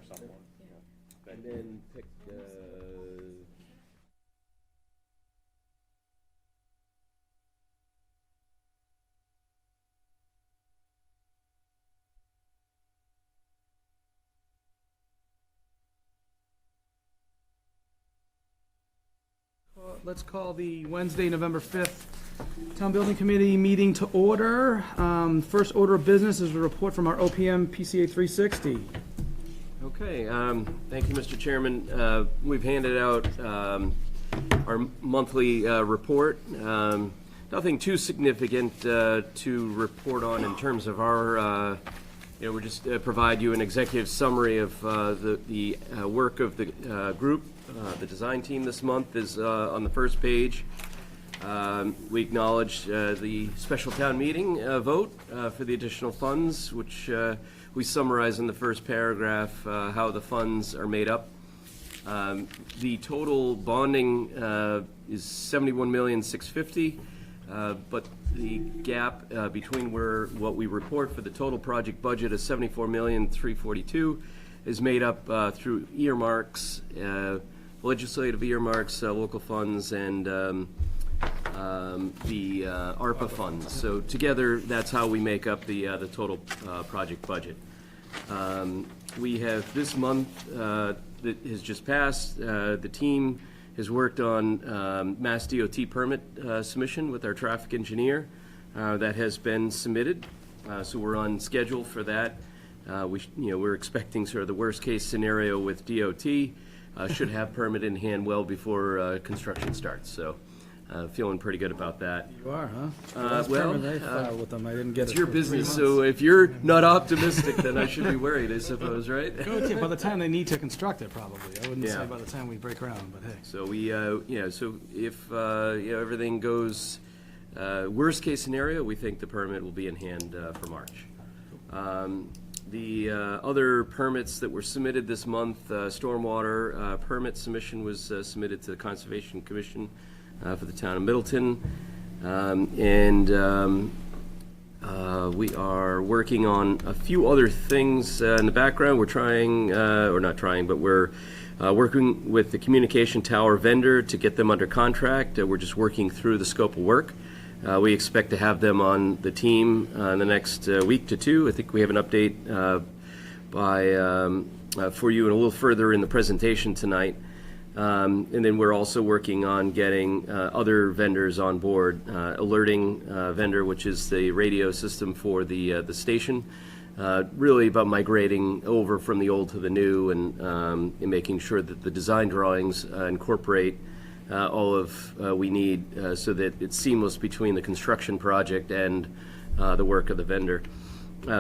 so. And then pick, Let's call the Wednesday, November 5th Town Building Committee meeting to order. First order of business is a report from our OPM PCA 360. Okay, thank you, Mr. Chairman. We've handed out our monthly report. Nothing too significant to report on in terms of our, we'll just provide you an executive summary of the work of the group. The design team this month is on the first page. We acknowledge the special town meeting vote for the additional funds, which we summarize in the first paragraph how the funds are made up. The total bonding is $71,650,000, but the gap between what we report for the total project budget is $74,342,000 is made up through earmarks, legislative earmarks, local funds, and the ARPA funds. So together, that's how we make up the total project budget. We have this month that has just passed. The team has worked on Mass DOT permit submission with our traffic engineer. That has been submitted, so we're on schedule for that. We're expecting sort of the worst case scenario with DOT. Should have permit in hand well before construction starts. So. Feeling pretty good about that. You are, huh? With them. I didn't get it's your business, so if you're not optimistic, then I should be worried, I suppose, right? By the time they need to construct it, probably. I wouldn't say by the time we break ground, but hey. So we, so if everything goes worst case scenario, we think the permit will be in hand for March. The other permits that were submitted this month, stormwater permit submission was submitted to the Conservation Commission for the town of Middleton, we are working on a few other things in the background. We're trying, or not trying, but we're working with the communication tower vendor to get them under contract. We're just working through the scope of work. We expect to have them on the team in the next week to two. I think we have an update for you and a little further in the presentation tonight. And then we're also working on getting other vendors on board, alerting vendor, which is the radio system for the station, really about migrating over from the old to the new and making sure that the design drawings incorporate all of we need so that it's seamless between the construction project and the work of the vendor.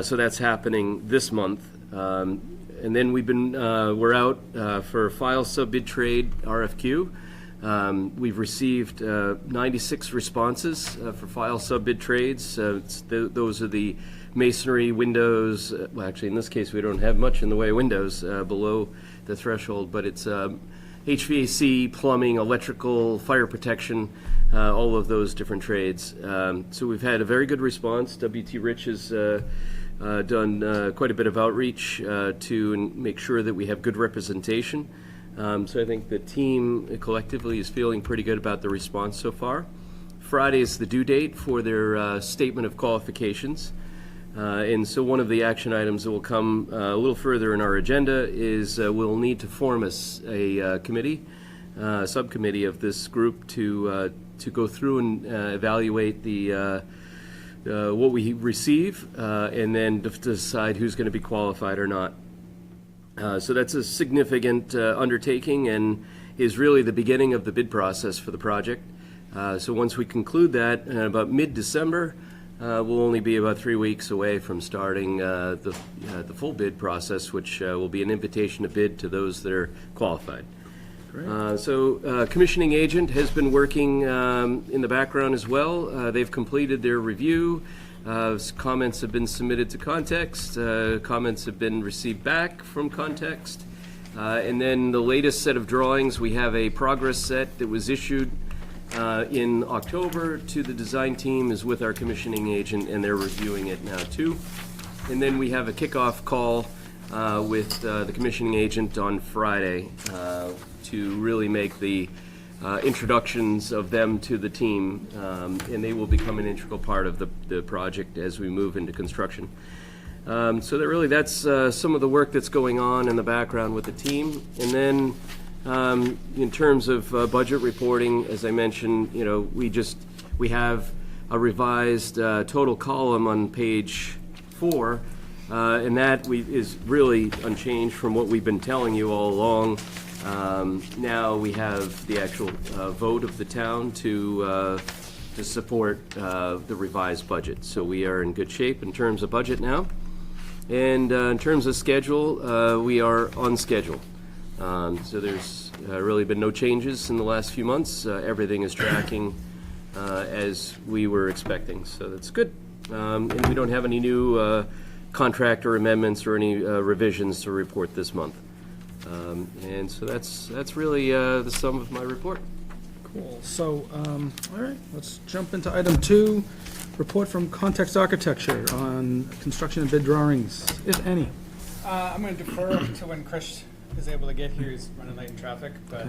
So that's happening this month. And then we're out for file sub-bid trade RFQ. We've received 96 responses for file sub-bid trades. Those are the masonry, windows. Well, actually, in this case, we don't have much in the way of windows below the threshold, but it's HVAC, plumbing, electrical, fire protection, all of those different trades. So we've had a very good response. WT Rich has done quite a bit of outreach to make sure that we have good representation. So I think the team collectively is feeling pretty good about the response so far. Friday is the due date for their statement of qualifications. And so one of the action items that will come a little further in our agenda is we'll need to form a committee, subcommittee of this group to go through and evaluate what we receive, and then decide who's going to be qualified or not. So that's a significant undertaking and is really the beginning of the bid process for the project. So once we conclude that, about mid-December, we'll only be about 3 weeks away from starting the full bid process, which will be an invitation to bid to those that are qualified. Commissioning agent has been working in the background as well. They've completed their review. Comments have been submitted to Context. Comments have been received back from Context. And then the latest set of drawings, we have a progress set that was issued in October to the design team, is with our commissioning agent, and they're reviewing it now too. And then we have a kickoff call with the commissioning agent on Friday to really make the introductions of them to the team, and they will become an integral part of the project as we move into construction. So that's some of the work that's going on in the background with the team. And then in terms of budget reporting, as I mentioned, we have a revised total column on page 4, and that is really unchanged from what we've been telling you all along. Now we have the actual vote of the town to support the revised budget. So we are in good shape in terms of budget now. And in terms of schedule, we are on schedule. So there's really been no changes in the last few months. Everything is tracking as we were expecting, so that's good. And we don't have any new contractor amendments or any revisions to report this month. And so that's really the sum of my report. Cool. So, all right, let's jump into item 2, report from Context Architecture on construction and bid drawings, if any. I'm going to defer to when Chris is able to get here. He's running late in traffic, but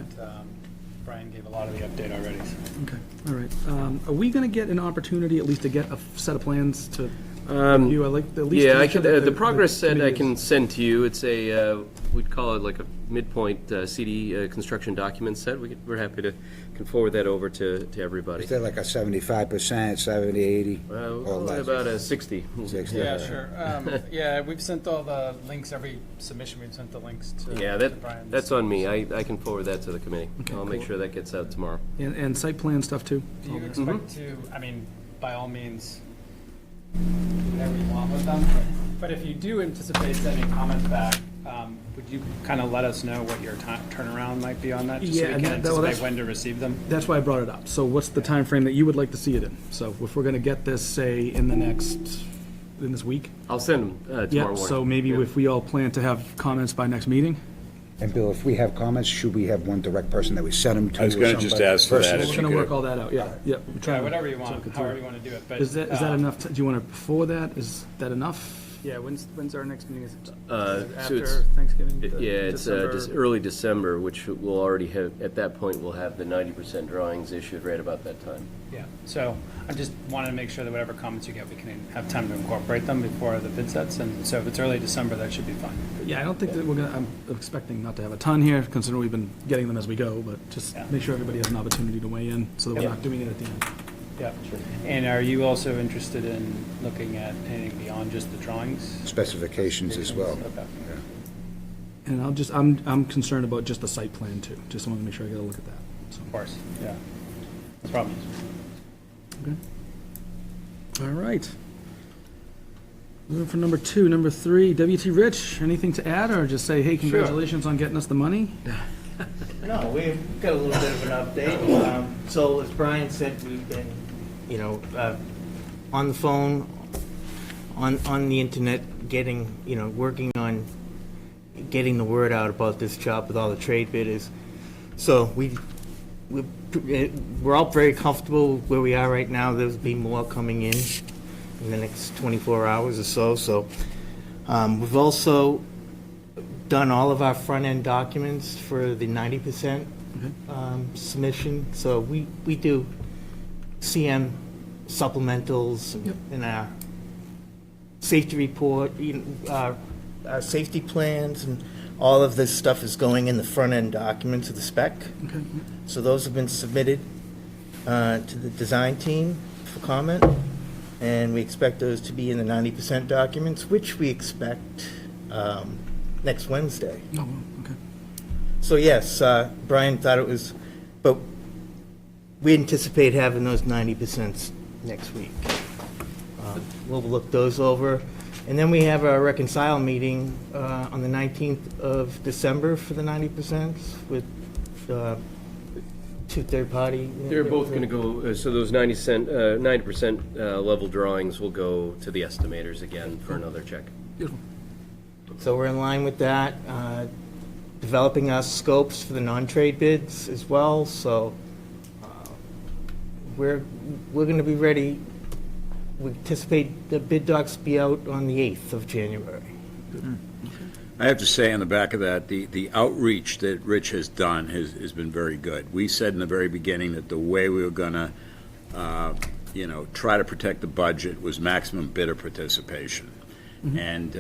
Brian gave a lot of the update already. So. Okay, all right. Are we going to get an opportunity at least to get a set of plans to review? I like at least. Yeah, to I make sure could. that The progress set I committee can is- send to you. It's we'd call it like a midpoint CD construction document set. We're happy to can forward that over to everybody. Is that like a 75%, 70, 80? or less? About a 60. 60. Yeah, sure. Yeah, we've sent all the links. Every submission, we've sent the links to. Yeah, to Brian's. that's on me. I can forward that to the committee. Okay, I'll make cool. sure that gets out tomorrow. And site plan stuff too. Do you expect to? I mean, by all means, do whatever you want with them. But if you do anticipate sending comments back, would you kind of let us know what your turnaround might be on that, just so Yeah, we and can that- well, anticipate that's- when to receive them? That's why I brought it up. So what's the time frame that you would like to see it in? So if we're going to get this, say, in this week? I'll send them tomorrow Yeah, morning. so maybe Yeah. if we all plan to have comments by next meeting? And Bill, if we have comments, should we have one direct person that we send them to? I was or gonna just somebody ask for that, personally? if We're you going to work could- all that out, yeah, yeah. we're Yeah, trying to whatever you talk want, it through. however you want to do it. But Is that enough? Do you want to before that? Is that enough? Yeah, when's our next meeting? Is it So after it's- Thanksgiving? Yeah, it's early December, which we'll already have, at that point, we'll have the 90% drawings issued right about that time. Yeah, so I just wanted to make sure that whatever comments you get, we can have time to incorporate them before the bid sets, and so if it's early December, that should be fine. Yeah, I don't think that we're going to, I'm expecting not to have a ton here, considering we've been getting them as we go, but just Yeah. make sure everybody has an opportunity to weigh in, so that we're Yeah. not doing it at the end. Yeah, and are you also interested in looking at anything beyond just the drawings? Specifications as well. Okay. And I'm concerned about just the site plan too, just wanted to make sure I get a look at that, so. Of course, yeah. No problem. Okay. All right. Moving from number 2, number 3, WT Rich, anything to add, or just say, hey, congratulations on getting us the money? No, we've got a little bit of an update. So as Brian said, we've been, on the phone, on the internet, getting, working on getting the word out about this job with all the trade bidders. So we're all very comfortable where we are right now. There'll be more coming in the next 24 hours or so. So we've also done all of our front-end documents for the 90% submission. So we do CM supplementals in our safety report, our safety plans, and all of this stuff is going in the front-end documents of the spec. Okay. So those have been submitted to the design team for comment, and we expect those to be in the 90% documents, which we expect next Wednesday. Oh, well, okay. So yes, Brian thought it was, but we anticipate having those 90% next week. We'll look those over. And then we have our reconcile meeting on the 19th of December for the 90% with two third-party. They're both going to go, so those 90% level drawings will go to the estimators again for another check. Beautiful. So we're in line with that. Developing our scopes for the non-trade bids as well. So we're going to be ready. We anticipate the bid docs be out on the 8th of January. I have to say on the back of that, the outreach that Rich has done has been very good. We said in the very beginning that the way we were going to, try to protect the budget was maximum bidder participation. And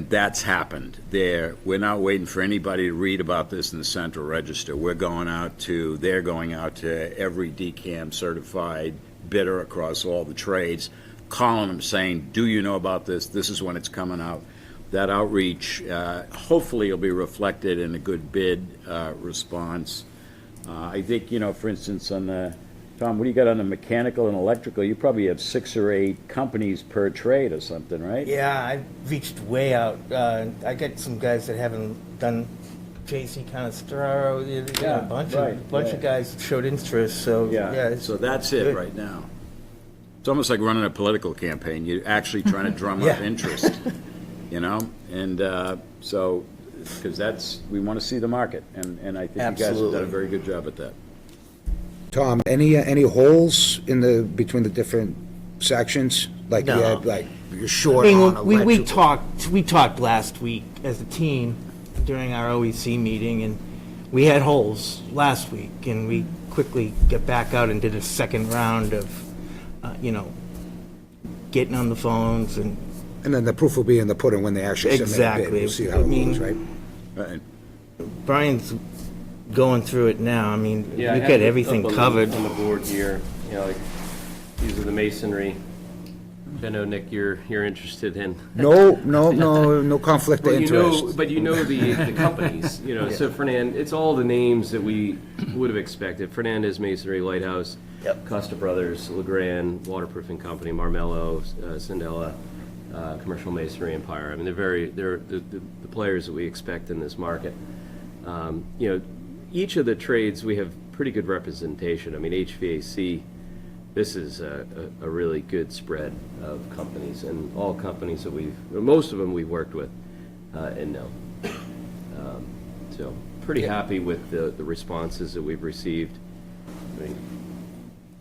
that's happened there. We're not waiting for anybody to read about this in the Central Register. They're going out to every DCAM certified bidder across all the trades, calling them saying, do you know about this? This is when it's coming out. That outreach, hopefully will be reflected in a good bid response. I think, for instance, on the, Tom, what do you got on the mechanical and electrical? You probably have 6 or 8 companies per trade or something, right? Yeah, I've reached way out. I got some guys that haven't done J.C. Canestraro, a bunch of guys that showed interest, so, So that's it good. right now. It's almost like running a political campaign. You're actually trying to drum up interest, And so, because we want to see the market, and I think you guys have done a Absolutely. very good job at that. Tom, any holes between the different sections? Like, No. you had, like, you're short I mean, on we electrical. we talked last week as a team during our OEC meeting, and we had holes last week, and we quickly got back out and did a second round of, getting on the phones and And then the proof will be in the pudding when they actually submit a bid. Exactly. We'll see how I it mean- goes, right? Right. Brian's going through it now. I mean, Yeah, I we've have got it everything up on covered. on the board here, like, these are the masonry. I know, Nick, you're interested in. No conflict of Well, interest. but the companies, so Fernand, it's all the names that we would have expected. Fernandez Masonry, Lighthouse, Yep. Costa Brothers, Legrand, Waterproofing Company, Marmello, Sandella, Commercial Masonry Empire. I mean, they're the players that we expect in this market. Each of the trades, we have pretty good representation. I mean, HVAC, this is a really good spread of companies, and all companies that most of them we've worked with and know. So pretty happy with the responses that we've received. I mean,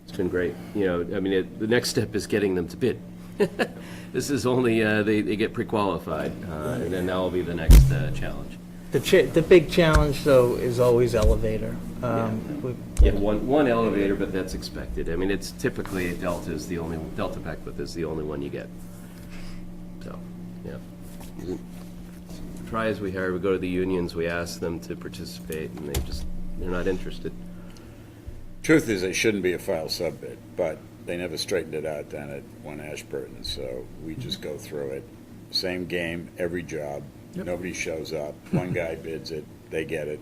it's been great. The next step is getting them to bid. This is only, they get pre-qualified, and then that'll be the next challenge. The big challenge, though, is always elevator. Yeah, one elevator, but that's expected. I mean, it's typically Delta Beckwith is the only one you get. So, yeah. Try as we hire, we go to the unions, we ask them to participate, and they're not interested. Truth is, they shouldn't be a file sub-bid, but they never straightened it out down at One Ashburton, so we just go through it. Same game, every job. Nobody shows up. One guy bids it, they get it.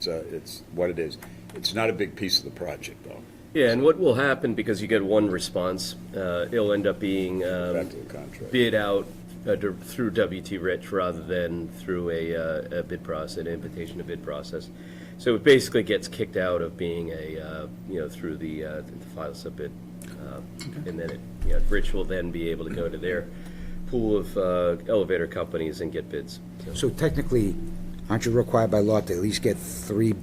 So it's what it is. It's not a big piece of the project, though. Yeah, and what will happen, because you get one response, it'll end up being Back to the contract. bid out through WT Rich rather than through a bid process, an invitation to bid process. So it basically gets kicked out of being through the file sub-bid. And then Rich will then be able to go to their pool of elevator companies and get bids. So technically, aren't you required by law to at least get 3,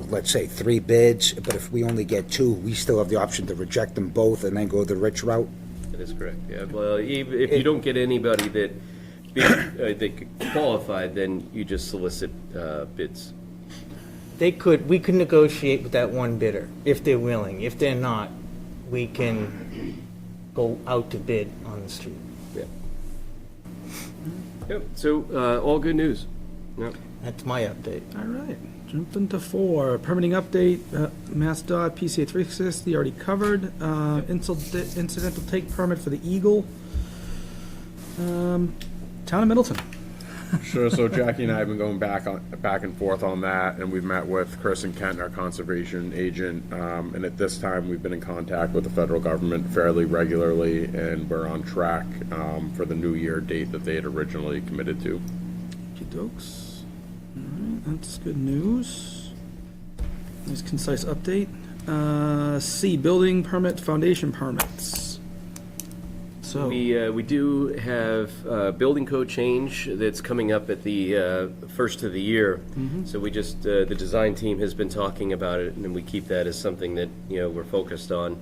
let's say 3 bids, but if we only get 2, we still have the option to reject them both and then go the rich route? That is correct, yeah. Well, if you don't get anybody that qualified, then you just solicit bids. We could negotiate with that one bidder, if they're willing. If they're not, we can go out to bid on the street. Yeah. Yep, so all good news. Yep. That's my update. All right, jumping to 4, permitting update, MassDOT PCA 360, already covered. Incidental take permit for the Eagle. Town of Middleton. Sure. So Jackie and I have been going back and forth on that, and we've met with Chris and Kent, our conservation agent, and at this time we've been in contact with the federal government fairly regularly, and we're on track for the New Year date that they had originally committed to. Okey-dokes. All right, that's good news. Nice concise update. C, building permit, foundation permits. So, We do have a building code change that's coming up at the first of the year. So we just, the design team has been talking about it, and we keep that as something that, we're focused on.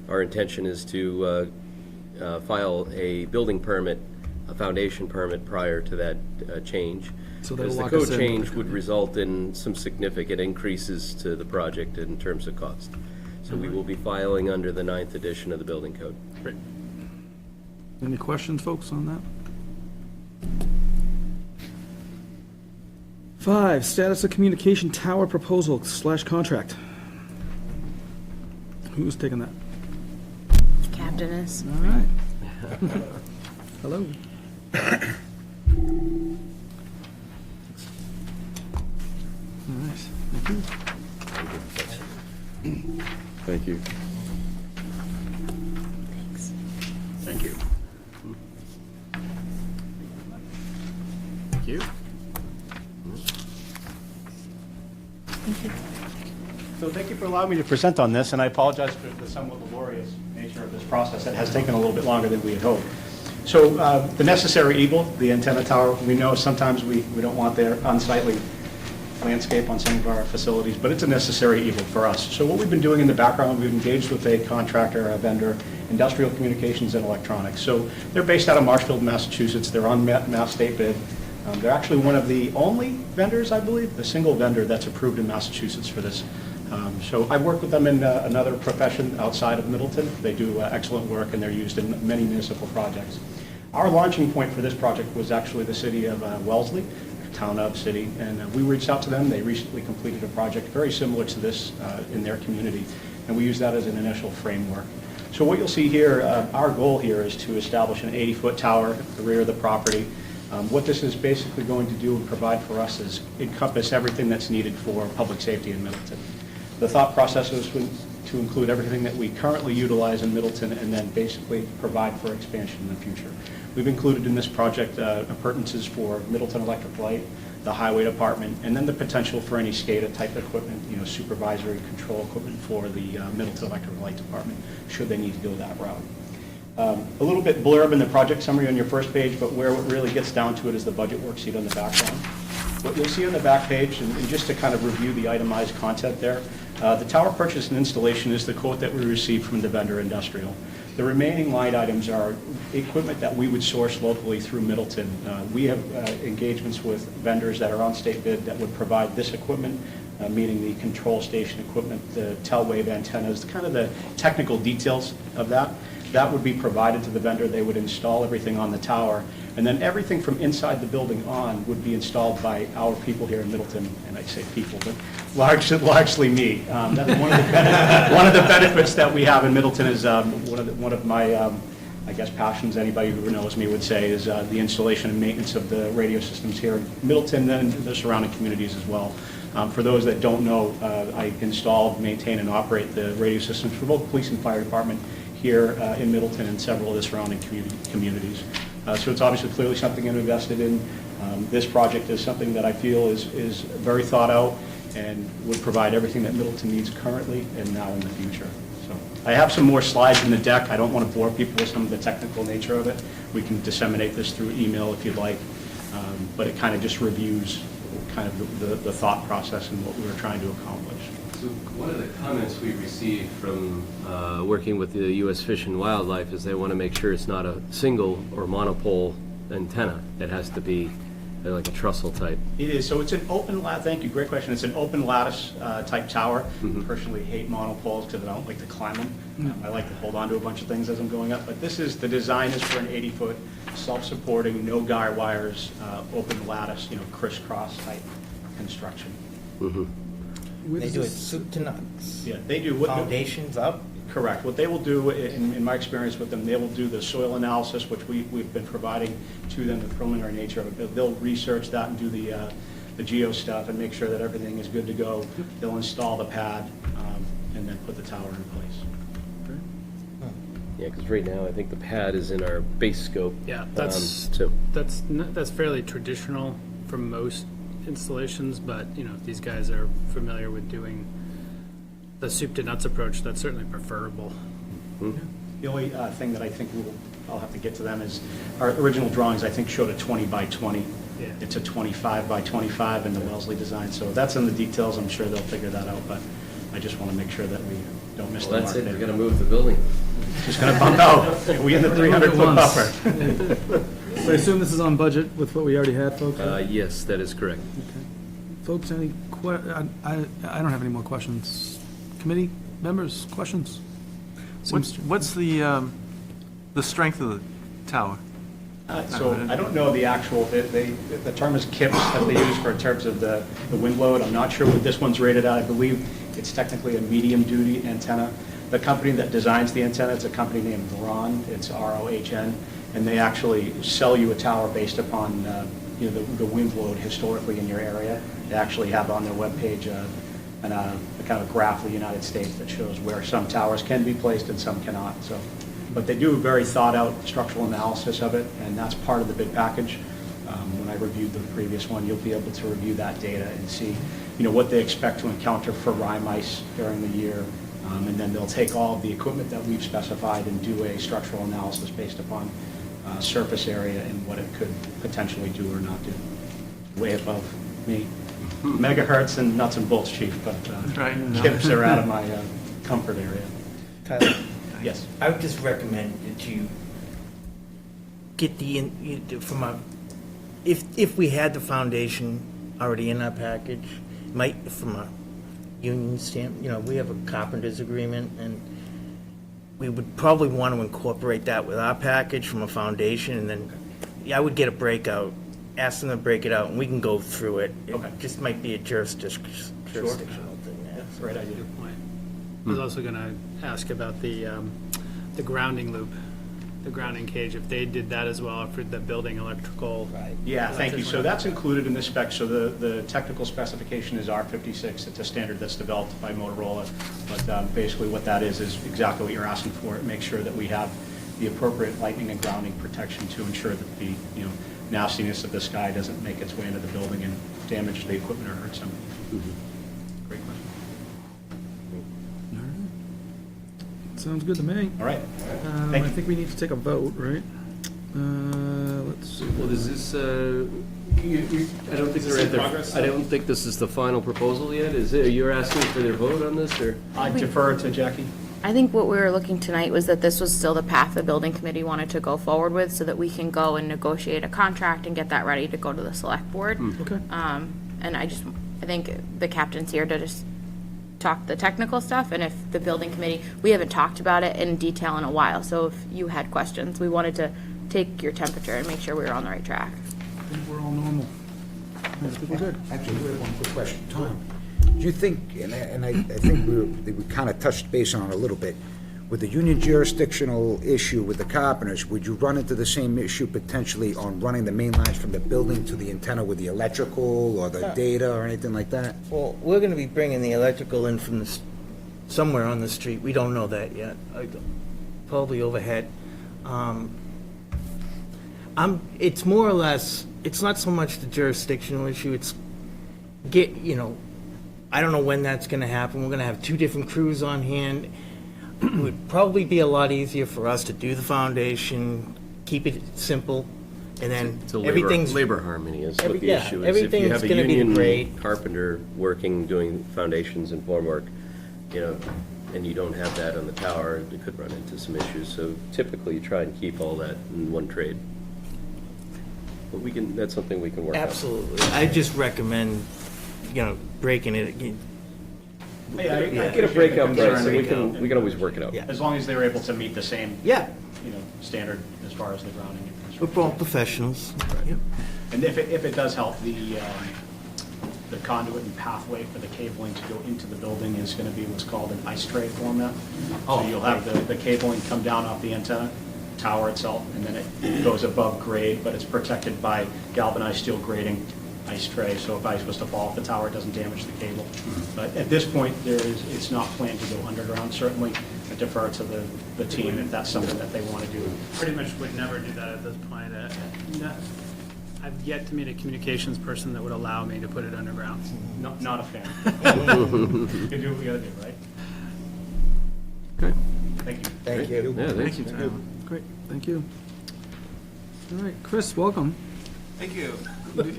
Our intention is to file a building permit, a foundation permit prior to that change. So that'll Because the lock us code in. change would result in some significant increases to the project in terms of cost. So we will be filing under the 9th edition of the building code. Great. Any questions, folks, on that? 5, status of communication tower proposal / contract. Who's taking that? Captain is. All right. Hello. All right, thank you. Thank you. Thanks. Thank you. Thank you. So thank you for allowing me to present on this, and I apologize for the somewhat laborious nature of this process. It has taken a little bit longer than we had hoped. So the necessary evil, the antenna tower, we know sometimes we don't want their unsightly landscape on some of our facilities, but it's a necessary evil for us. So what we've been doing in the background, we've engaged with a contractor, a vendor, Industrial Communications and Electronics. So they're based out of Marshfield, Massachusetts. They're on Mass State bid. They're actually one of the only vendors, I believe, the single vendor that's approved in Massachusetts for this. So I've worked with them in another profession outside of Middleton. They do excellent work, and they're used in many municipal projects. Our launching point for this project was actually the city of Wellesley, town of city, and we reached out to them. They recently completed a project very similar to this in their community, and we used that as an initial framework. So what you'll see here, our goal here is to establish an 80-foot tower at the rear of the property. What this is basically going to do and provide for us is encompass everything that's needed for public safety in Middleton. The thought process was to include everything that we currently utilize in Middleton and then basically provide for expansion in the future. We've included in this project appurtenances for Middleton Electric Light, the Highway Department, and then the potential for any SCADA type equipment, supervisory control equipment for the Middleton Electric Light Department, should they need to go that route. A little bit blurb in the project summary on your first page, but where it really gets down to it is the budget worksheet on the background. What you'll see on the back page, and just to kind of review the itemized content there, the tower purchase and installation is the quote that we received from the vendor Industrial. The remaining line items are equipment that we would source locally through Middleton. We have engagements with vendors that are on state bid that would provide this equipment, meaning the control station equipment, the telewave antennas, kind of the technical details of that. That would be provided to the vendor. They would install everything on the tower, and then everything from inside the building on would be installed by our people here in Middleton, and I say people, but largely me. That's one of the benefits that we have in Middleton is one of my, I guess, passions, anybody who knows me would say, is the installation and maintenance of the radio systems here in Middleton and the surrounding communities as well. For those that don't know, I install, maintain, and operate the radio systems for both police and fire department here in Middleton and several of the surrounding communities. So it's obviously clearly something I'm invested in. This project is something that I feel is very thought out and would provide everything that Middleton needs currently and now in the future. So I have some more slides in the deck. I don't want to bore people with some of the technical nature of it. We can disseminate this through email if you'd like, but it kind of just reviews kind of the thought process and what we were trying to accomplish. So one of the comments we received from working with the U.S. Fish and Wildlife is they want to make sure it's not a single or monopole antenna. It has to be like a trussel type. It is. So it's an open lattice. Thank you. Great question. It's an open lattice type tower. Mm-hmm. Personally hate monopoles because I don't like to climb them. I like to hold on to a bunch of things as I'm going up. But the design is for an 80-foot self-supporting, no guy wires, open lattice, crisscross type construction. Mm-hmm. They do it soup to nuts. Yeah, they do. Foundations up. Correct. What they will do, in my experience with them, they will do the soil analysis, which we've been providing to them, the preliminary nature of it. They'll research that and do the geo stuff and make sure that everything is good to go. They'll install the pad and then put the tower in place. Yeah, because right now I think the pad is in our base scope. Yeah, so that's fairly traditional for most installations, but if these guys are familiar with doing the soup to nuts approach, that's certainly preferable. The only thing that I think I'll have to get to them is our original drawings, I think, showed a 20 by 20. Yeah. It's a 25 by 25 in the Wellesley design, so that's in the details. I'm sure they'll figure that out, but I just want to make sure that we don't miss the mark. that's it. there. We're going to move the building. Just going to bump out. We in the 300-foot buffer. So I assume this is on budget with what we already had, folks? Yes, that is correct. Folks, any I don't have any more questions. Committee members, questions? What's the strength of the tower? So I don't know the actual, the term is KIPS that they use for in terms of the wind load. I'm not sure what this one's rated at. I believe it's technically a medium-duty antenna. The company that designs the antenna, it's a company named ROHN, it's R-O-H-N, and they actually sell you a tower based upon the wind load historically in your area. They actually have on their webpage a kind of graph of the United States that shows where some towers can be placed and some cannot. So, but they do a very thought-out structural analysis of it, and that's part of the bid package. When I reviewed the previous one, you'll be able to review that data and see, what they expect to encounter for rime ice during the year. And then they'll take all of the equipment that we've specified and do a structural analysis based upon surface area and what it could potentially do or not do. Way above me. Megahertz and nuts and bolts, chief, but Right. KIPS are out of my comfort area. Tyler, Yes. I would just recommend that you get if we had the foundation already in our package, from a union stamp, we have a carpenter's agreement, and we would probably want to incorporate that with our package from a foundation, and then I would get a breakout, ask them to break it out, and we can go through it. Okay. It just might be a jurisdictional thing. That's the right idea. Good point. I was also going to ask about the grounding loop, the grounding cage, if they did that as well for the building electrical. Right. Yeah, thank you. So that's included in this spec. So the technical specification is R56. It's a standard that's developed by Motorola. But basically what that is exactly what you're asking for. It makes sure that we have the appropriate lightning and grounding protection to ensure that the nastiness of the sky doesn't make its way into the building and damage the equipment or hurt somebody. Great question. Sounds good to me. All right. I Thank you. think we need to take a vote, right? Let's see. Well, is this, I don't think they're at their, I don't think this is the final proposal yet, is it? You're asking for their vote on this, or? I defer to Jackie. I think what we were looking tonight was that this was still the path the building committee wanted to go forward with, so that we can go and negotiate a contract and get that ready to go to the select board. Okay. And I think the captain's here to just talk the technical stuff, and if the building committee, we haven't talked about it in detail in a while, so if you had questions, we wanted to take your temperature and make sure we were on the right track. I think we're all normal. I think we're good. Actually, we have one quick question. Tom, do you think, and I think we kind of touched base on it a little bit, with the union jurisdictional issue with the carpenters, would you run into the same issue potentially on running the main lines from the building to the antenna with the electrical or the data or anything like that? Well, we're going to be bringing the electrical in from somewhere on the street. We don't know that yet. Probably overhead. It's more or less, it's not so much the jurisdictional issue, it's I don't know when that's going to happen. We're going to have two different crews on hand. It would probably be a lot easier for us to do the foundation, keep it simple, and then It's a everything's... labor harmony is what the yeah, issue is. If you everything's have a gonna be union great. carpenter working, doing foundations and formwork, and you don't have that on the tower, it could run into some issues. So typically, you try and keep all that in one trade. But that's something we can work out. Absolutely. I just recommend, breaking it. Get a breakout price, and we can always work it out. Yeah. As long as they're able to meet the same, Yeah, standard as far as the grounding and we're all professionals. Yep. And if it does help, the conduit and pathway for the cabling to go into the building is going to be what's called an ice tray format. So you'll have the cabling come down off the antenna, tower itself, and then it goes above grade, but it's protected by galvanized steel grating, ice tray, so if ice was to fall off the tower, it doesn't damage the cable. But at this point, it's not planned to go underground, certainly. I defer to the team if that's something that they want to do. Pretty much would never do that at this point. I've yet to meet a communications person that would allow me to put it underground. Not a fan. You can do what we gotta do, right? Okay. Thank you. Thank you. Yeah, thanks. Great, thank you. All right, Chris, welcome. Thank you. Do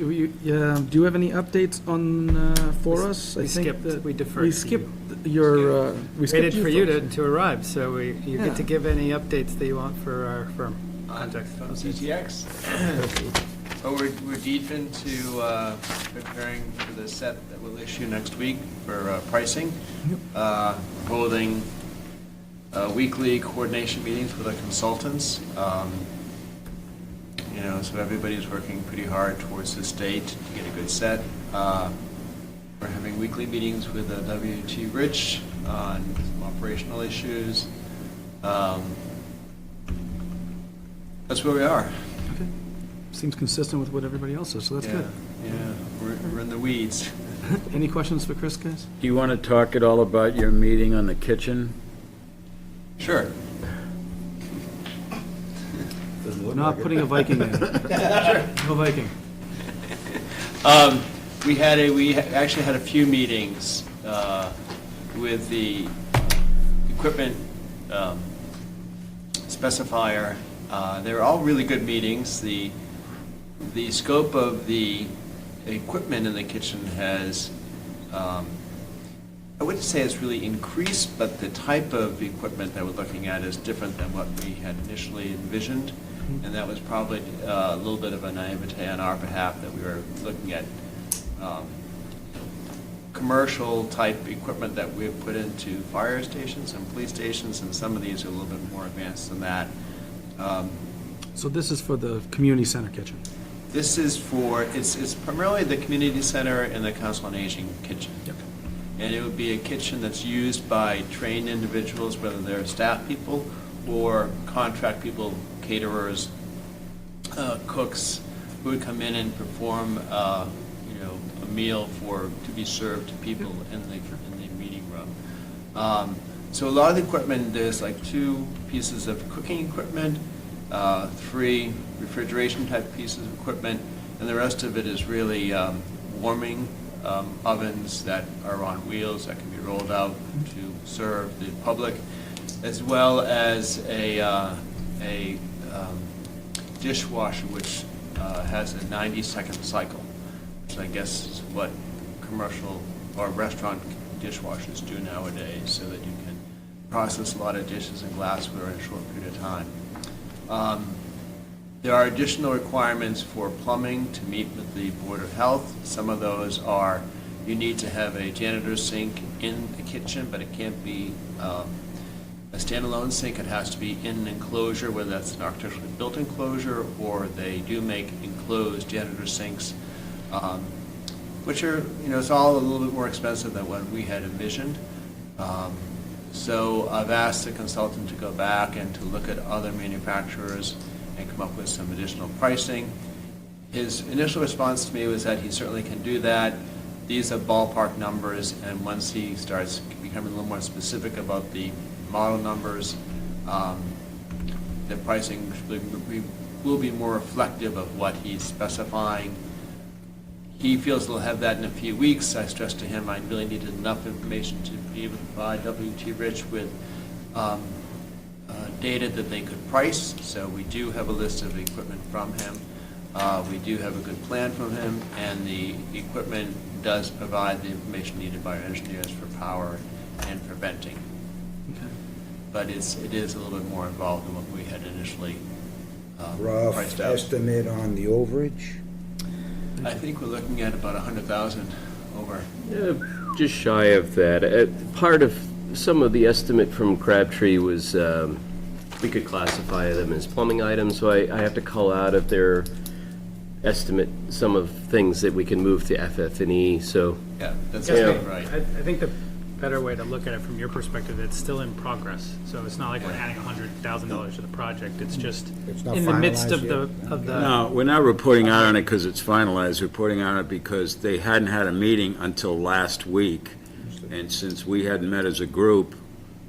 you have any updates on, for us? We I think skipped- that we deferred We to skipped your, we skipped Waited for you folks. to arrive, so you Yeah. get to give any updates that you want for our firm. context. From TTX. Well, we're deep into preparing for the set that we'll issue next week for pricing. Holding weekly coordination meetings with the consultants. So everybody's working pretty hard towards this date to get a good set. We're having weekly meetings with W.T. Rich on some operational issues. That's where we are. Okay. Seems consistent with what everybody else is, so that's good. Yeah, we're in the weeds. Any questions for Chris, guys? Do you want to talk at all about your meeting on the kitchen? Sure. We're not putting a Viking in. No Viking. We actually had a few meetings with the equipment specifier. They were all really good meetings. The scope of the equipment in the kitchen has, I wouldn't say it's really increased, but the type of equipment that we're looking at is different than what we had initially envisioned. And that was probably a little bit of a naivete on our behalf, that we were looking at commercial type equipment that we have put into fire stations and police stations, and some of these are a little bit more advanced than that. So this is for the community center kitchen? This is for, it's primarily the community center and the Council on Aging kitchen. Yep. And it would be a kitchen that's used by trained individuals, whether they're staff people or contract people, caterers, cooks, who would come in and perform, a meal to be served to people in the meeting room. So a lot of the equipment, there's like 2 pieces of cooking equipment, 3 refrigeration type pieces of equipment, and the rest of it is really warming ovens that are on wheels that can be rolled out to serve the public, as well as a dishwasher which has a 90-second cycle, which I guess is what commercial or restaurant dishwashers do nowadays, so that you can process a lot of dishes and glassware in a short period of time. There are additional requirements for plumbing to meet with the Board of Health. Some of those are, you need to have a janitor's sink in the kitchen, but it can't be a standalone sink. It has to be in an enclosure, whether that's an architecturally built enclosure, or they do make enclosed janitor sinks, which are, it's all a little bit more expensive than what we had envisioned. So I've asked the consultant to go back and to look at other manufacturers and come up with some additional pricing. His initial response to me was that he certainly can do that. These are ballpark numbers, and once he starts becoming a little more specific about the model numbers, the pricing will be more reflective of what he's specifying. He feels he'll have that in a few weeks. I stressed to him I really needed enough information to be able to provide W.T. Rich with data that they could price. So we do have a list of equipment from him. We do have a good plan from him, and the equipment does provide the information needed by our engineers for power and for venting. Okay. But it is a little bit more involved than what we had initially Rough priced out. estimate on the overage? I think we're looking at about 100,000 over. Just shy of that. Part of some of the estimate from Crabtree was, we could classify them as plumbing items, so I have to call out of their estimate some of things that we can move to FF&E, so. Yeah, that's Yeah. right. I think the better way to look at it from your perspective, it's still in progress. So it's not like we're adding $100,000 to the project. It's just It's not in the midst finalized of yet? the. No, we're not reporting out on it because it's finalized. We're reporting on it because they hadn't had a meeting until last week. And since we hadn't met as a group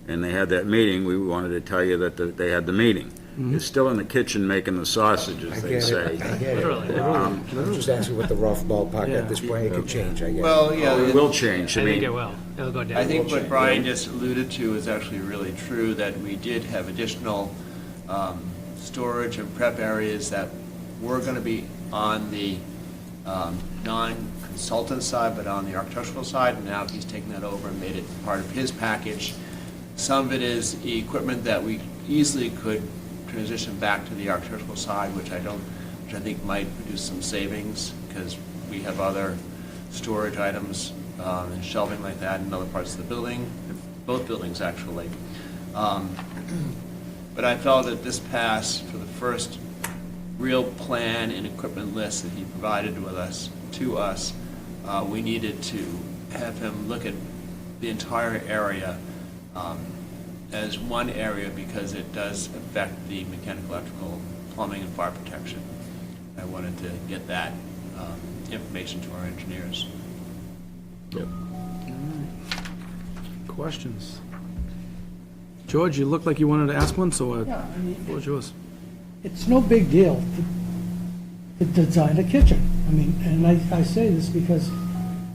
and they had that meeting, we wanted to tell you that they had the meeting. They're still in the kitchen making the sausage, I as they get say. it, I get it. Literally. I'm just asking what the rough ballpark Yeah. at this point, it could change, I guess. Well, yeah. It will change. I think it will. It'll go down. I think what Brian just alluded to is actually really true, that we did have additional storage and prep areas that were going to be on the non-consultant side, but on the architectural side, and now he's taken that over and made it part of his package. Some of it is equipment that we easily could transition back to the architectural side, which I think might produce some savings, because we have other storage items and shelving like that in other parts of the building, both buildings actually. But I felt that this pass for the first real plan and equipment list that he provided to us, we needed to have him look at the entire area as one area, because it does affect the mechanical, electrical, plumbing, and fire protection. I wanted to get that information to our engineers. Yep. Questions? George, you looked like you wanted to ask one, so Yeah, I mean, the floor is yours. it's no big deal to design a kitchen. I mean, and I say this because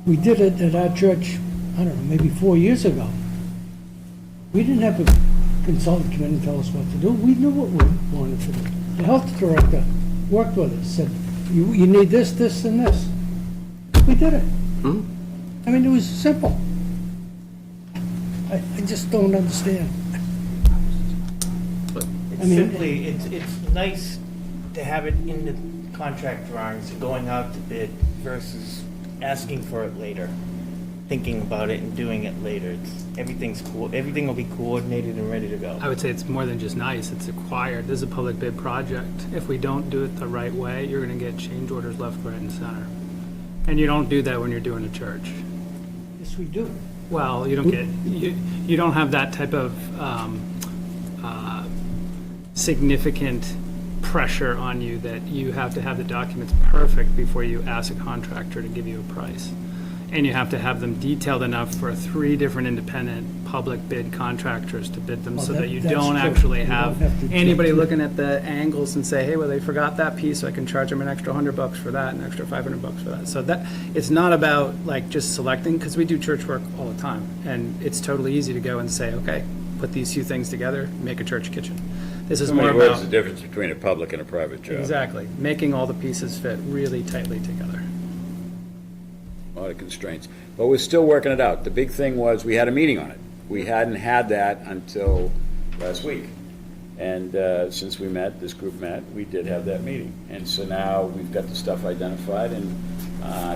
we did it at our church, I don't know, maybe 4 years ago. We didn't have a consultant come in and tell us what to do. We knew what we wanted to do. The health director worked with us, said, you need this, this, and this. We did it. I mean, it was simple. I just don't understand. It's I mean- simply, it's nice to have it in the contract drawings, going out to bid versus asking for it later, thinking about it and doing it later. Everything will be coordinated and ready to go. I would say it's more than just nice, it's required. This is a public bid project. If we don't do it the right way, you're gonna get change orders left, right, and center. And you don't do that when you're doing a church. Yes, we do. Well, you don't get, you don't have that type of significant pressure on you that you have to have the documents perfect before you ask a contractor to give you a price. And you have to have them detailed enough for 3 different independent public bid contractors to bid them, Well, so that you that's don't true. actually You don't have have to anybody get to- looking at the angles and say, hey, well, they forgot that piece, so I can charge them an extra $100 for that, an extra $500 for that. So that, it's not about like just selecting, because we do church work all the time, and it's totally easy to go and say, okay, put these few things together, make a church kitchen. This is So more many words, about, the difference between a public and a private job. exactly, making all the pieces fit really tightly together. A lot of constraints. But we're still working it out. The big thing was, we had a meeting on it. We hadn't had that until last week. And since we met, this group met, we did have that meeting. And so now we've got the stuff identified, and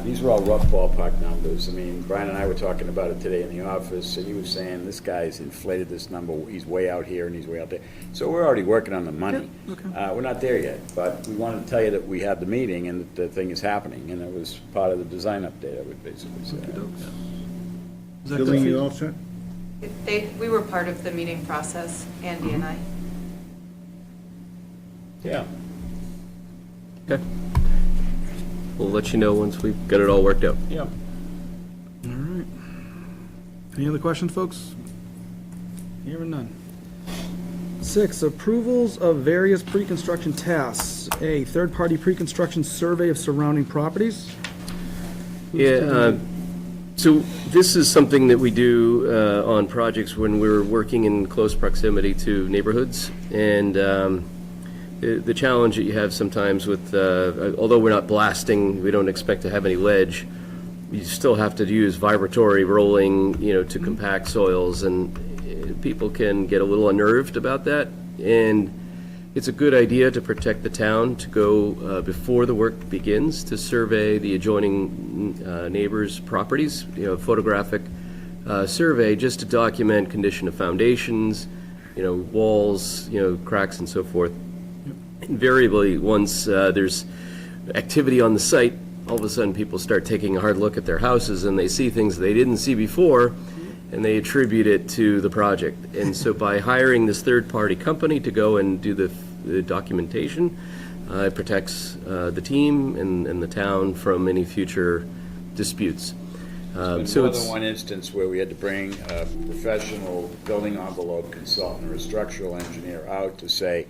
these were all rough ballpark numbers. I mean, Brian and I were talking about it today in the office, and he was saying, this guy's inflated this number, he's way out here and he's way out there. So we're already working on the money. We're not there yet, but we wanted to tell you that we had the meeting and that the thing is happening, and it was part of the design update, I would basically say. Is that good Building, for you you? all set? We were part of the meeting process, Andy and I. Yeah. Okay. We'll let you know once we've got it all worked out. Yeah. All right. Any other questions, folks? Hearing none. 6, approvals of various pre-construction tasks. A, third-party pre-construction survey of surrounding properties. Yeah, so this is something that we do on projects when we're working in close proximity to neighborhoods. And the challenge that you have sometimes with, although we're not blasting, we don't expect to have any ledge, you still have to use vibratory rolling, to compact soils, and people can get a little unnerved about that. And it's a good idea to protect the town to go before the work begins to survey the adjoining neighbors' properties, photographic survey, just to document condition of foundations, walls, cracks and so forth. Invariably, once there's activity on the site, all of a sudden people start taking a hard look at their houses and they see things they didn't see before, and they attribute it to the project. And so by hiring this third-party company to go and do the documentation, it protects the team and the town from any future disputes. There's more than one instance where we had to bring a professional building envelope consultant or a structural engineer out to say,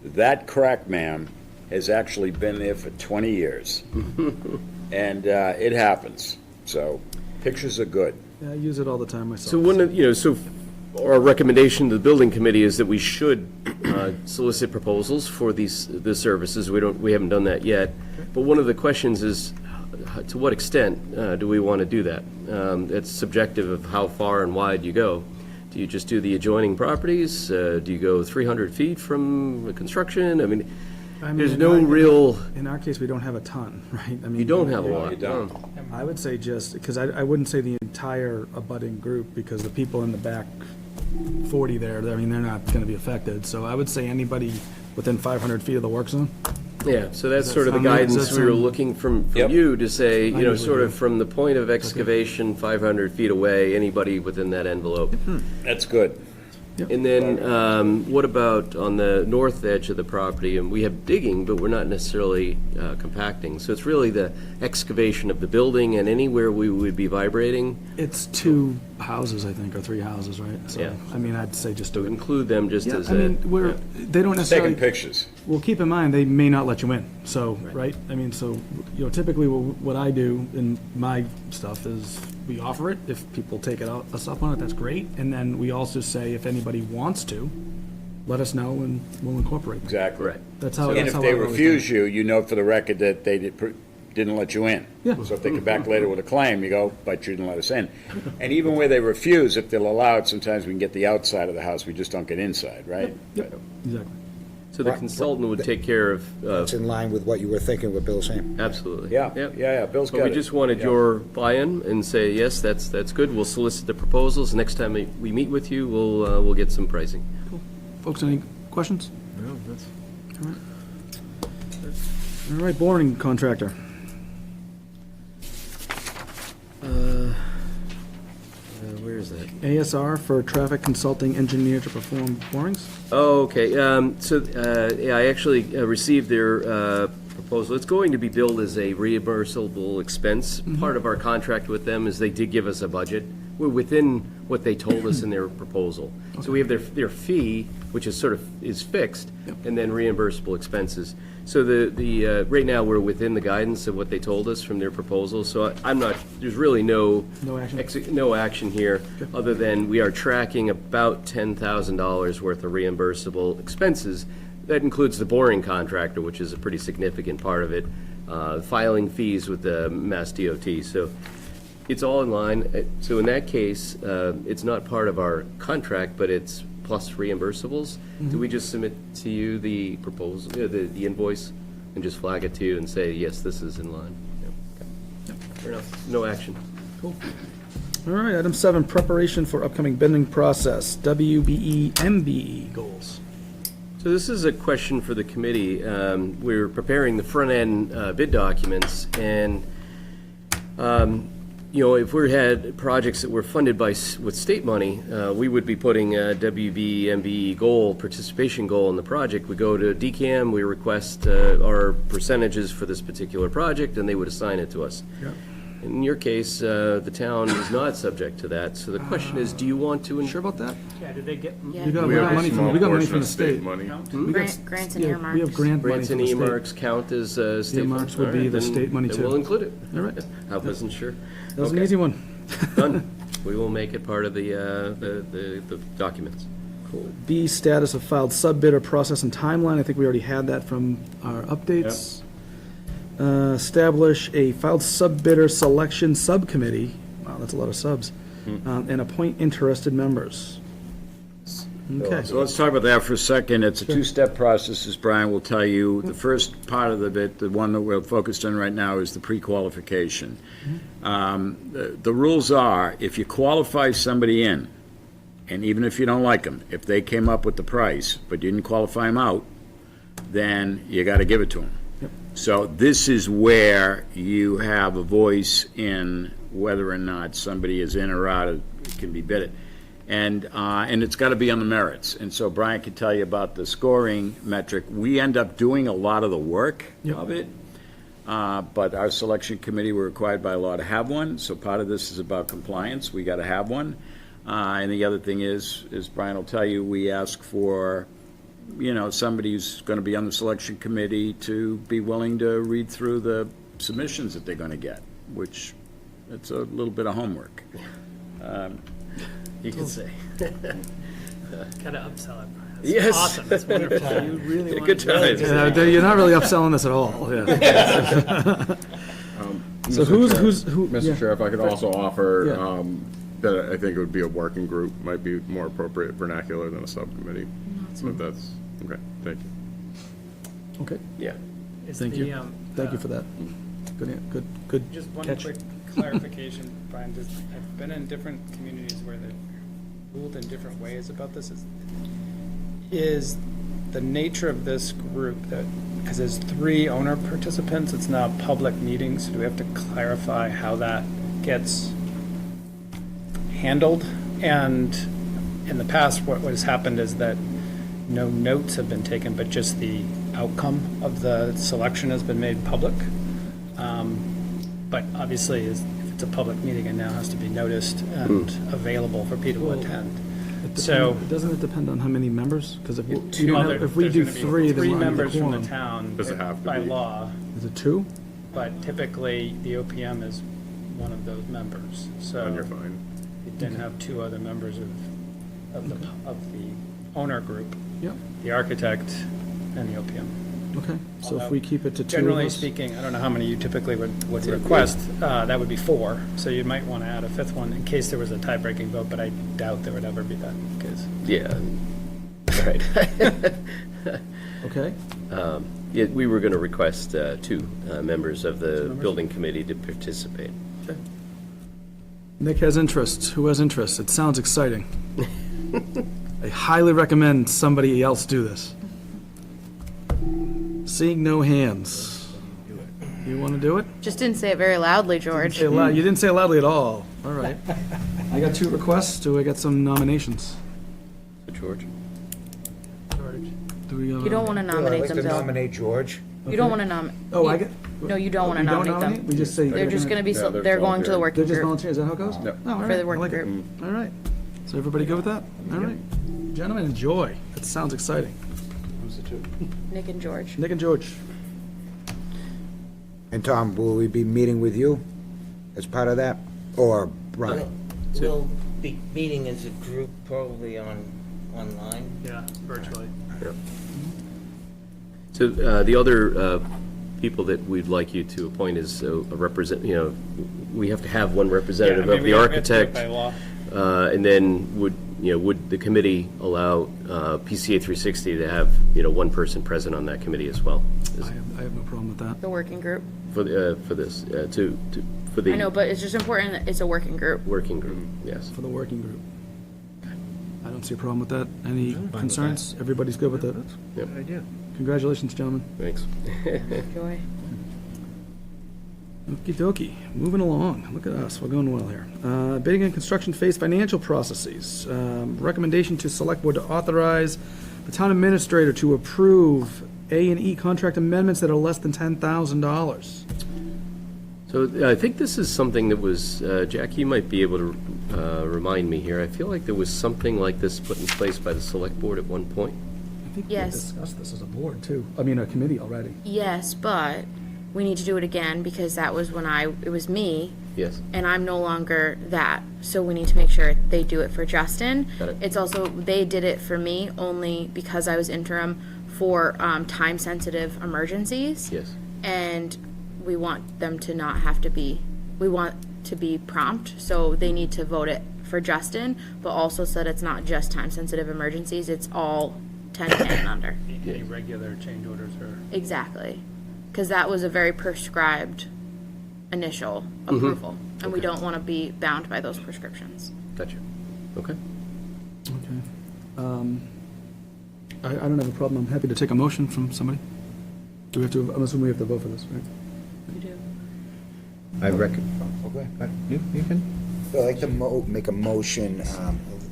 that crack, ma'am, has actually been there for 20 years. And it happens. So pictures are good. Yeah, I use it all the time myself. So one of, so our recommendation to the building committee is that we should solicit proposals for the services. We haven't done that yet. But one of the questions is, to what extent do we want to do that? It's subjective of how far and wide you go. Do you just do the adjoining properties? Do you go 300 feet from the construction? I mean, there's no real, In our case, we don't have a ton, right? I mean, you don't have a you lot. don't. I would say just, because I wouldn't say the entire abutting group, because the people in the back 40 there, I mean, they're not going to be affected. So I would say anybody within 500 feet of the work zone. Yeah, so that's Does that sort of the sound right? Does guidance that we were sound- looking from Yep. you to say, you know, Language sort would of be- from the point of excavation, 500 feet away, anybody within that envelope. That's good. And then, what about on the north edge of the property? And we have digging, but we're not necessarily compacting. So it's really the excavation of the building and anywhere we would be vibrating. It's 2 houses, I think, or 3 houses, right? So, Yeah. I mean, I'd say just To do it. include them just Yeah, as I mean, they don't necessarily. Taking pictures. Well, keep in mind, they may not let you in, so, right? I mean, so, you know, typically what I do in my stuff is we offer it. If people take us up on it, that's great. And then we also say if anybody wants to, let us know and we'll incorporate them. Exactly. Right. That's how. And that's if how they I've always refuse you, you know for the record that they didn't let you in. Yeah. So if they come back later with a claim, you go, but you didn't let us in. And even where they refuse, if they'll allow it, sometimes we can get the outside of the house, we just don't get inside, right? done. Exactly. So the consultant would take care of, It's in line with what you were thinking, what Bill's saying. absolutely. Yeah, Yep. yeah, Bill's But got we it. just wanted Yeah. your buy-in and say, yes, that's good. We'll solicit the proposals. Next time we meet with you, we'll get some pricing. Folks, any questions? No, that's. All right, boring contractor. Where is that? ASR for traffic consulting engineer to perform borings. Oh, okay. Yeah, I actually received their proposal. It's going to be billed as a reimbursable expense. Part of our contract with them is they did give us a budget. We're within what they told us in their proposal. So we have their fee, which is sort of is fixed, and then reimbursable expenses. So the right now, we're within the guidance of what they told us from their proposal. So I'm not, there's really no No action? no action here, other than we are tracking about $10,000 worth of reimbursable expenses. That includes the boring contractor, which is a pretty significant part of it, filing fees with the Mass DOT. So it's all in line. So in that case, it's not part of our contract, but it's plus reimbursables. Do we just submit to you the proposal, the invoice, and just flag it to you and say, yes, this is in line? Okay. Fair enough. No action. All right, item 7, preparation for upcoming bidding process, WBE, MBE goals. So this is a question for the committee. We're preparing the front-end bid documents, and, you know, if we had projects that were funded with state money, we would be putting a WB, MBE goal, participation goal in the project. We go to DCAM, we request our percentages for this particular project, and they would assign it to us. In your case, the town is not subject to that, so the question is, do you want to? Sure about that? Yeah, did they get? Yeah. We got We have a money from, small we got money portion from of the state. money. We got Grants and yeah, earmarks. We have grant money Grants from and the state. earmarks count as state Earmarks funds? would All be right, the then- state money, then too. we'll include it. All right. I wasn't sure. That was an Okay. easy one. Done. We will make it part of the documents. B, status of filed sub-bidder process and timeline. I think we already had that from our updates. Establish a filed sub-bidder selection subcommittee. Wow, that's a lot of subs. And appoint interested members. Okay. So let's talk about that for a second. It's a two-step process, as Brian will tell you. The first part of the bit, the one that we're focused on right now, is the pre-qualification. The rules are, if you qualify somebody in, and even if you don't like them, if they came up with the price, but you didn't qualify them out, then you got to give it to them. So this is where you have a voice in whether or not somebody is in or out, it can be bidded. And it's got to be on the merits. And so Brian can tell you about the scoring metric. We end up doing a lot of the work of it, but our selection committee, we're required by law to have one. So part of this is about compliance. We got to have one. And the other thing is, as Brian will tell you, we ask for, you know, somebody who's going to be on the selection committee to be willing to read through the submissions that they're going to get, which it's a little bit of homework. You could say. Gotta upsell it. Yes. Awesome, that's wonderful. You really want Good to- times. You're not really upselling this at all. Yeah. So who? Mr. yeah. Chair, if I could also offer, that I think it would be a working group, might be more appropriate vernacular than a subcommittee. If that's, okay, thank you. Okay, Yeah. thank you. Thank you for that. Good Just one catch. quick clarification, Brian, I've been in different communities where they've ruled in different ways about this. Is the nature of this group that, because there's 3 owner participants, it's now a public meeting, so do we have to clarify how that gets handled? And in the past, what has happened is that no notes have been taken, but just the outcome of the selection has been made public. But obviously, if it's a public meeting, it now has to be noticed and available for people to attend. So, Doesn't it depend on how many members? Because if we there's do gonna be 3, then 3 we're under the members from the quorum. town Does it have to by be? law, Is it 2? but typically, the OPM is one of those members. So And you're fine. you then have 2 other members of the owner group, Yeah, the architect and the OPM. okay. So if we keep it to 2 of Generally us- speaking, I don't know how many you typically would request, that would be 4. So you might want to add a 5th one in case there was a tie-breaking vote, but I doubt there would ever be that case. Yeah. Right. Okay, Yeah, we were going to request 2 members of the building committee to participate. Nick has interest. Who has interest? It sounds exciting. I highly recommend somebody else do this. Seeing no hands. You want to do it? Just didn't say it very loudly, George. Say it loud. You didn't say it loudly at all. All right. I got 2 requests. Do I get some nominations? So George? Do we have You don't want to I'd nominate like them, to Bill. nominate George. You don't want to nominate. Oh, I get. No, you don't want to You don't nominate them. We just say. They're just going to be, Yeah, they're they're going to the volunteering. working They're just group. volunteers. Is that how it goes? Yep. Oh, all For right. the I working like it. group. All right. So everybody good with that? All right. Gentlemen, enjoy. That sounds exciting. Nick and George. Nick and George. And Tom, will we be meeting with you as part of that? Or Brian? We'll be meeting as a group probably online. Yeah, virtually. So the other people that we'd like you to appoint is a we have to have one representative Yeah, I mean, of we the have to do it architect. by law. And then would the committee allow PCA 360 to have, 1 person present on that committee as well? I have no problem with that. The working group. For this, for the I know, but it's just important that it's a working group. working group, yes. For the working group. I don't see a problem with that. Any concerns? Everybody's good with it? Yep. idea. Congratulations, gentlemen. Thanks. Joy. Okie dokie. Moving along. Look at us. We're going well here. Bidding and construction phase financial processes. Recommendation to select board to authorize the town administrator to approve A&E contract amendments that are less than $10,000. So I think this is something that was, Jack, you might be able to remind me here. I feel like there was something like this put in place by the select board at one point. I think Yes. we discussed this as a board, too. I mean, a committee already. Yes, but we need to do it again because that was when it was me, Yes. and I'm no longer that. So we need to make sure they do it for Justin. Got it. It's also, they did it for me only because I was interim for time-sensitive emergencies. Yes. And we want them to not have to be, we want to be prompt, so they need to vote it for Justin, but also so that it's not just time-sensitive emergencies, it's all 10K and under. Any regular change orders or. Exactly. Because that was a very prescribed initial approval, and we don't want to be bound by those prescriptions. Gotcha. Okay. Okay. I don't have a problem. I'm happy to take a motion from somebody. Do we have to, I'm assuming we have to vote for this, right? You do. I reckon. You can. I'd like to make a motion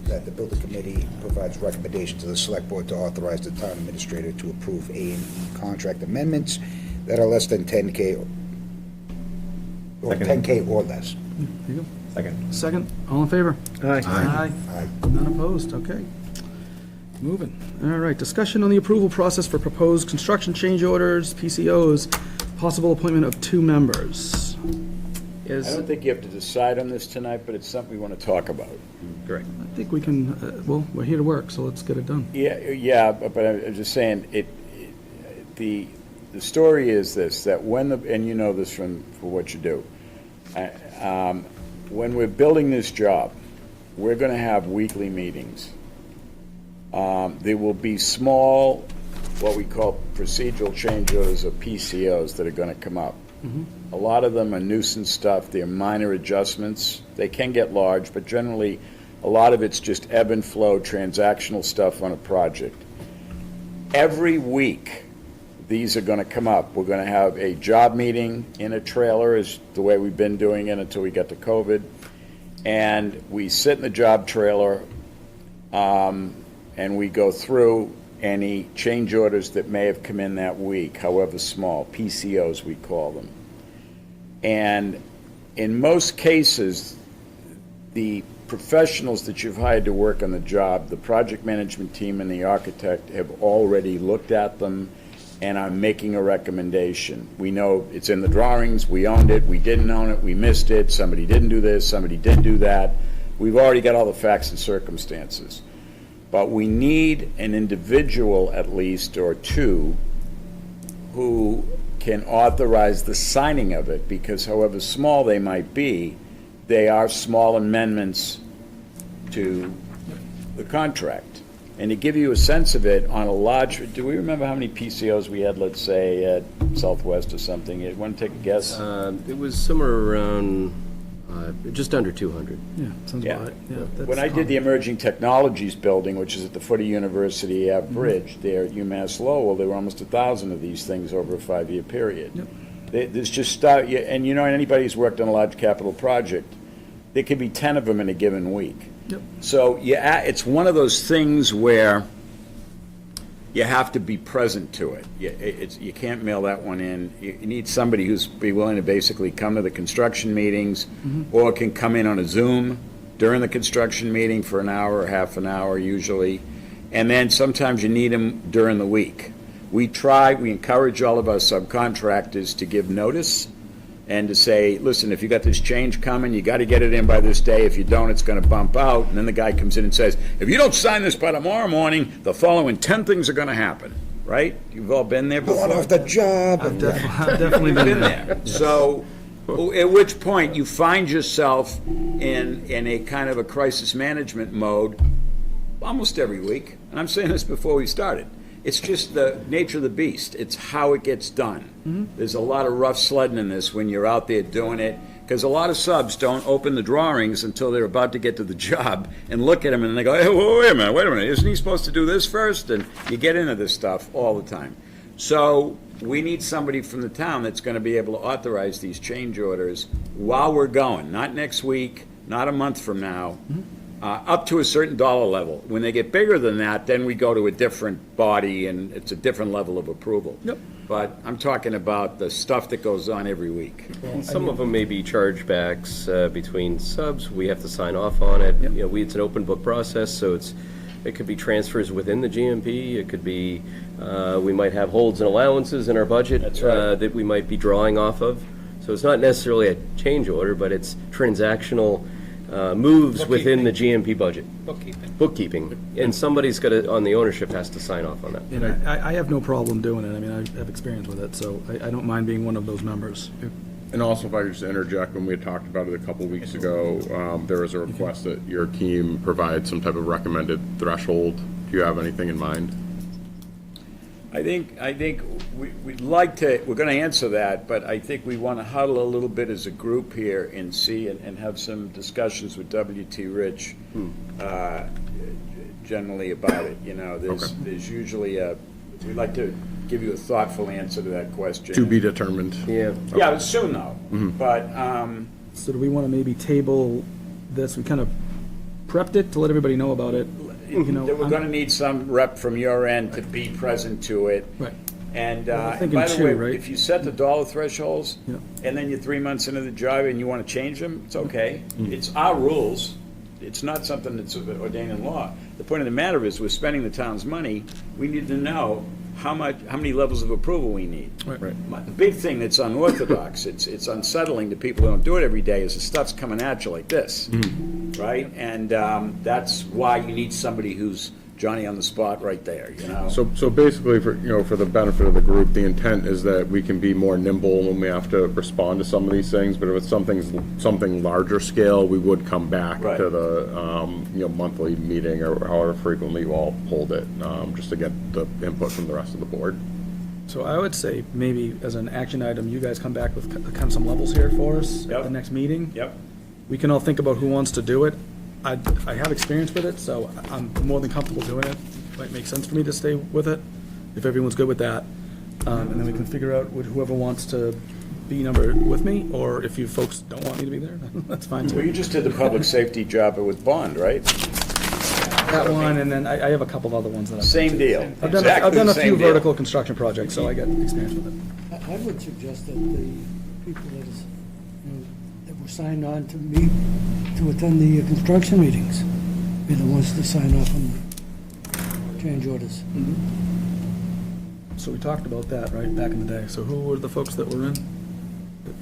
that the building committee provides recommendation to the select board to authorize the town administrator to approve A&E contract amendments that are less than 10K or 10K or less. There you go. Second. Second, all in favor? Aye. Aye. Aye. None opposed, okay. Moving. All right, discussion on the approval process for proposed construction change orders, PCOs, possible appointment of 2 members. I don't think you have to decide on this tonight, but it's something we want to talk about. Correct. I think we can, well, we're here to work, so let's get it done. Yeah, but I'm just saying, the story is this, that and you know this for what you do, when we're building this job, we're going to have weekly meetings. There will be small, what we call procedural change orders or PCOs that are going to come up. A lot of them are nuisance stuff. They're minor adjustments. They can get large, but generally, a lot of it's just ebb and flow, transactional stuff on a project. Every week, these are going to come up. We're going to have a job meeting in a trailer, is the way we've been doing it until we got to COVID. And we sit in the job trailer, and we go through any change orders that may have come in that week, however small, PCOs we call them. And in most cases, the professionals that you've hired to work on the job, the project management team and the architect have already looked at them and are making a recommendation. We know it's in the drawings, we owned it, we didn't own it, we missed it, somebody didn't do this, somebody did do that. We've already got all the facts and circumstances. But we need an individual at least, or two, who can authorize the signing of it, because however small they might be, they are small amendments to the contract. And to give you a sense of it, on a large, do we remember how many PCOs we had, let's say, at Southwest or something? You want to take a guess? It was somewhere around just under 200. Yeah, sounds Yeah. about right. Yeah, that's When I did the Emerging Technologies building, which is at the foot of University Ave Bridge, there at UMass Lowell, there were almost 1,000 of these things over a 5-year period. There's just, and you know, anybody who's worked on a large capital project, there could be 10 of them in a given week. Yep. So yeah, it's one of those things where you have to be present to it. You can't mail that one in. You need somebody who's be willing to basically come to the construction meetings, or can come in on a Zoom during the construction meeting for an hour or half an hour usually, and then sometimes you need them during the week. We encourage all of our subcontractors to give notice and to say, listen, if you got this change coming, you got to get it in by this day. If you don't, it's going to bump out. And then the guy comes in and says, if you don't sign this by tomorrow morning, the following 10 things are going to happen, right? You've all been there before. Going off the job. I've definitely been there. So, at which point you find yourself in a kind of a crisis management mode almost every week. And I'm saying this before we started. It's just the nature of the beast. It's how it gets done. There's a lot of rough sledding in this when you're out there doing it, because a lot of subs don't open the drawings until they're about to get to the job and look at them and they go, hey, wait a minute, isn't he supposed to do this first? And you get into this stuff all the time. So we need somebody from the town that's going to be able to authorize these change orders while we're going, not next week, not a month from now. Up to a certain dollar level. When they get bigger than that, then we go to a different body and it's a different level of approval. Yep. But I'm talking about the stuff that goes on every week. And some of them may be chargebacks between subs. We have to sign off on it. You know, it's an open book process, so it could be transfers within the GMP. It could be we might have holds and allowances in our budget. That's right. That we might be drawing off of. So it's not necessarily a change order, but it's transactional moves within the GMP budget. Bookkeeping. And somebody's got to, on the ownership, has to sign off on that. And I have no problem doing it. I mean, I have experience with it, so I don't mind being one of those members. And also, if I could just interject, when we had talked about it a couple weeks ago, there was a request that your team provide some type of recommended threshold. Do you have anything in mind? I think we'd like to, we're going to answer that, but I think we want to huddle a little bit as a group here and see and have some discussions with W.T. Rich generally about it. You know, there's usually we'd like to give you a thoughtful answer to that question. To be determined. Yeah. Yeah, it's soon though. But So do we want to maybe table this? We kind of prepped it to let everybody know about it. You know, we're going to need some rep from your end to be present to it. Right. And thinking by the two, way, right? if you set the dollar thresholds, Yeah. and then you're 3 months into the job and you want to change them, it's okay. It's our rules. It's not something that's ordained in law. The point of the matter is, we're spending the town's money. We need to know how many levels of approval we need. Right. The big thing that's unorthodox, it's unsettling to people who don't do it every day, is the stuff's coming at you like this, right? And that's why you need somebody who's Johnny on the spot right there, you know? So basically, for the benefit of the group, the intent is that we can be more nimble when we have to respond to some of these things, but if it's something larger scale, we would come back Right. to the, monthly meeting or however frequently you all hold it, just to get the input from the rest of the board. So I would say maybe as an action item, you guys come back with kind of some levels here for us at Yep. the next meeting. Yep. We can all think about who wants to do it. I have experience with it, so I'm more than comfortable doing it. Might make sense for me to stay with it, if everyone's good with that. And then we can figure out whoever wants to be number with me, or if you folks don't want me to be there, that's fine Well, you too. just did the public safety job with Bond, right? That one, and then I have a couple of other ones that I've. Same deal. I've done Exactly a the few same deal. vertical construction projects, so I got experience with it. I would suggest that the people that were signed on to meet, to attend the construction meetings, be the ones to sign off on the change orders. So we talked about that, right, back in the day. So who were the folks that were in?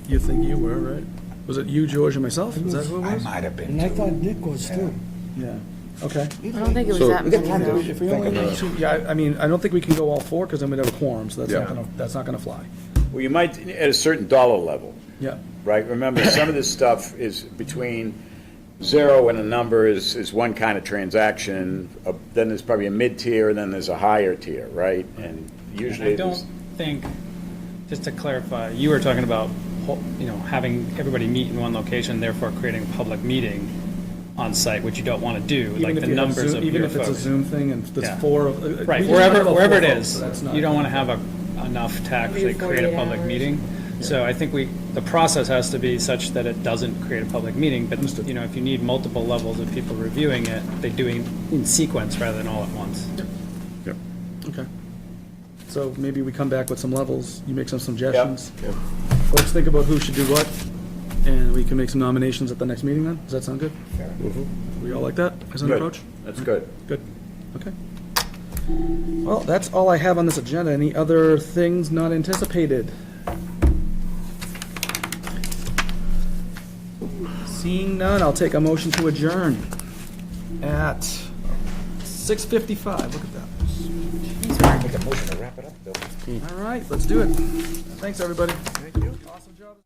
You think you were, right? Was it you, George, and myself? Is that who it I was? might have been. And I too. thought Nick was too. Yeah, okay. I don't think it was So- that many. though. If we only need two, yeah, I mean, I don't think we can go all four, because then we'd have a quorum, so Yeah. that's not gonna fly. Well, you might, at a certain dollar level, Yeah, right? Remember, some of this stuff is between 0 and a number is one kind of transaction. Then there's probably a mid-tier, and then there's a higher tier, right? And usually I don't think, just to clarify, you were talking about, having everybody meet in one location, therefore creating a public meeting on site, which you don't want to do, like even if the you have numbers Zoom, of even your if it's a folks. Zoom thing and there's Yeah. four of. Right, we usually have wherever about it four is, folks, so that's not- you don't want to have enough to actually create a 48 public hours. meeting. So I think the process has to be such that it doesn't create a public meeting, but, Understood. if you need multiple levels of people reviewing it, they do it in sequence rather than all at once. Yep. Okay. So maybe we come back with some levels, you make some suggestions. Folks think about who should do what, and we can make some nominations at the next meeting then? Does that sound good? We all like that as an Good. approach? That's good. Good, okay. Well, that's all I have on this agenda. Any other things not anticipated? Seeing none, I'll take a motion to adjourn at 6:55. Look at that. Make a motion to wrap it up, Bill. All right, let's do it. Thanks, everybody. Thank you. Awesome job.